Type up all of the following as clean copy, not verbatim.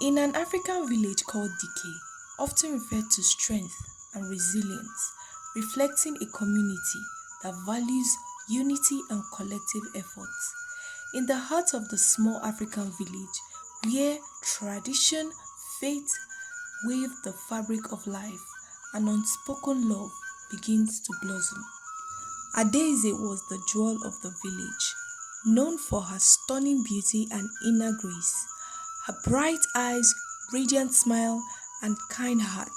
In an African village called Dike, often referred to strength and resilience, reflecting a community that values unity and collective efforts. In the heart of the small African village, where tradition, faith weave the fabric of life, and unspoken love begins to blossom. Adaeze was the jewel of the village, known for her stunning beauty and inner grace. Her bright eyes, radiant smile, and kind heart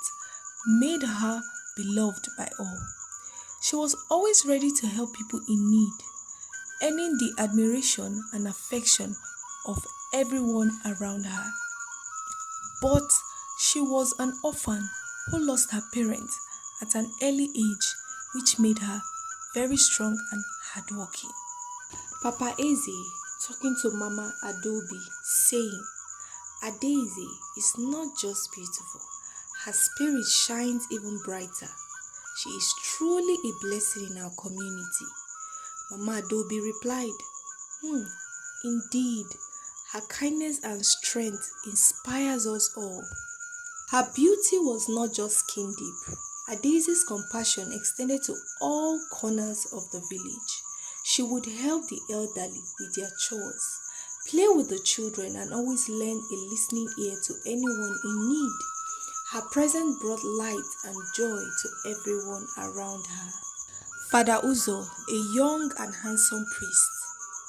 made her beloved by all. She was always ready to help people in need, earning the admiration and affection of everyone around her. But she was an orphan who lost her parents at an early age, which made her very strong and hardworking. Papa Eze talking to Mama Adobe, saying, Adaeze is not just beautiful, her spirit shines even brighter. She is truly a blessing in our community. Mama Adobe replied, Indeed, her kindness and strength inspires us all. Her beauty was not just skin deep. Adaeze's compassion extended to all corners of the village. She would help the elderly with their chores, play with the children, and always lend a listening ear to anyone in need. Her presence brought light and joy to everyone around her. Father Uzo, a young and handsome priest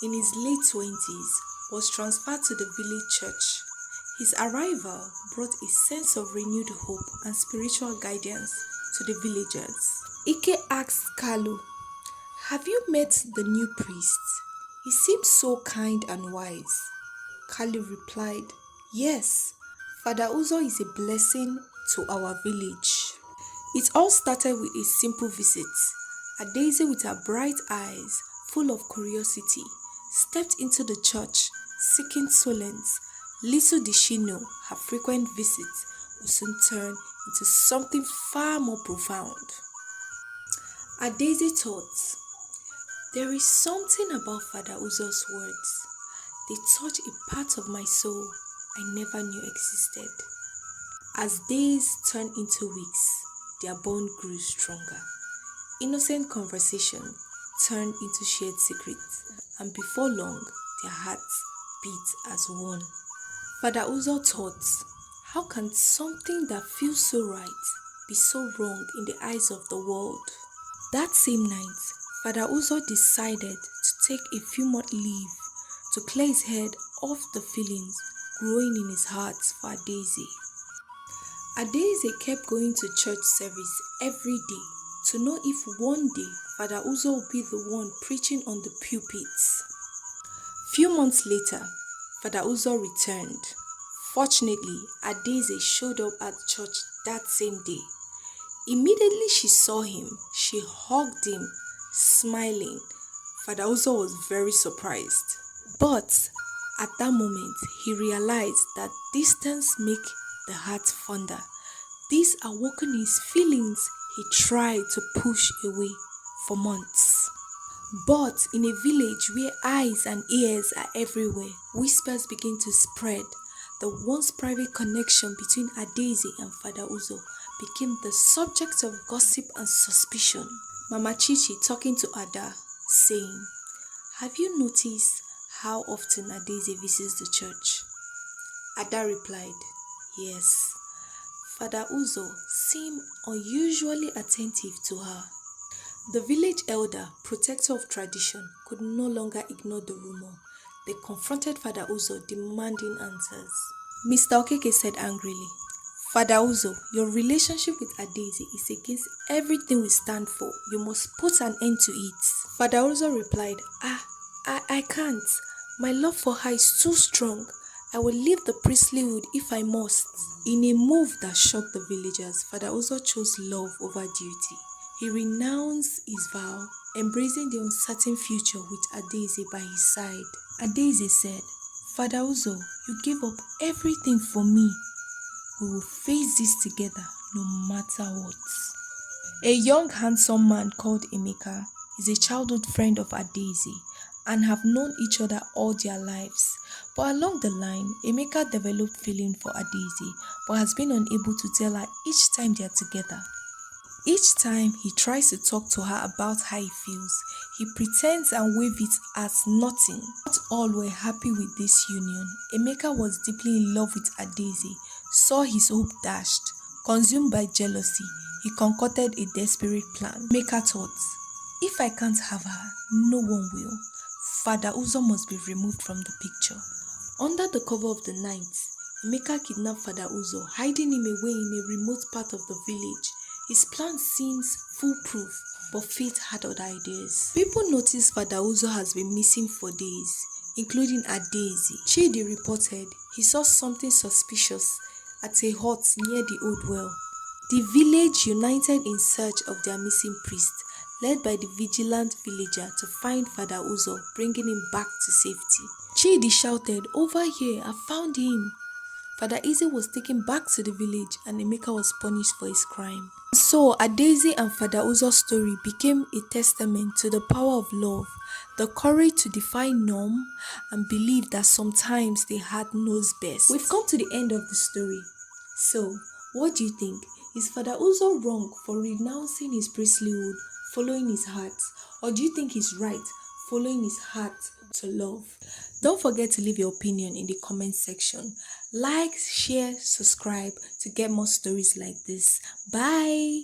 in his late 20s, was transferred to the village church. His arrival brought a sense of renewed hope and spiritual guidance to the villagers. Ike asked Kalu, have you met the new priest? He seems so kind and wise. Kalu replied, yes, Father Uzo is a blessing to our village. It all started with a simple visit. Adaeze, with her bright eyes full of curiosity, stepped into the church seeking solace. Little did she know her frequent visits would soon turn into something far more profound. Adaeze thought, there is something about Father Uzo's words. They touch a part of my soul I never knew existed. As days turned into weeks, their bond grew stronger. Innocent conversation turned into shared secrets, and before long, their hearts beat as one. Father Uzo thought, how can something that feels so right be so wrong in the eyes of the world? That same night, Father Uzo decided to take a few months leave to clear his head of the feelings growing in his heart for Adaeze. Adaeze kept going to church service every day to know if one day Father Uzo would be the one preaching on the pulpits. Few months later, Father Uzo returned. Fortunately, Adaeze showed up at church that same day. Immediately she saw him, she hugged him, smiling. Father Uzo was very surprised. But at that moment, he realized that distance makes the heart fonder. This awoken his feelings he tried to push away for months. But in a village where eyes and ears are everywhere, whispers begin to spread. The once private connection between Adaeze and Father Uzo became the subject of gossip and suspicion. Mama Chichi talking to Ada, saying, have you noticed how often Adaeze visits the church? Ada replied, yes. Father Uzo seemed unusually attentive to her. The village elder, protector of tradition, could no longer ignore the rumor. They confronted Father Uzo, demanding answers. Mr. Okeke said angrily, Father Uzo, your relationship with Adaeze is against everything we stand for. You must put an end to it. Father Uzo replied, I can't. My love for her is too strong. I will leave the priesthood if I must. In a move that shocked the villagers, Father Uzo chose love over duty. He renounced his vow, embracing the uncertain future with Adaeze by his side. Adaeze said, Father Uzo, you gave up everything for me. We will face this together no matter what. A young handsome man called Emeka is a childhood friend of Adaeze and have known each other all their lives. But along the line, Emeka developed feeling for Adaeze, but has been unable to tell her each time they are together. Each time he tries to talk to her about how he feels, he pretends and waves it as nothing. Not all were happy with this union. Emeka was deeply in love with Adaeze, saw his hope dashed. Consumed by jealousy, he concocted a desperate plan. Emeka thought, if I can't have her, no one will. Father Uzo must be removed from the picture. Under the cover of the night, Emeka kidnapped Father Uzo, hiding him away in a remote part of the village. His plan seems foolproof, but fate had other ideas. People noticed Father Uzo has been missing for days, including Adaeze. Chidi reported he saw something suspicious at a hut near the old well. The village united in search of their missing priest, led by the vigilant villager to find Father Uzo, bringing him back to safety. Chidi shouted, "Over here, I found him." Father Uzo was taken back to the village and Emeka was punished for his crime. So, Adaeze and Father Uzo's story became a testament to the power of love, the courage to defy norm, and believe that sometimes the heart knows best. We've come to the end of the story. So, what do you think? Is Father Uzo wrong for renouncing his priesthood, following his heart? Or do you think he's right, following his heart to love? Don't forget to leave your opinion in the comment section. Like, share, subscribe to get more stories like this. Bye!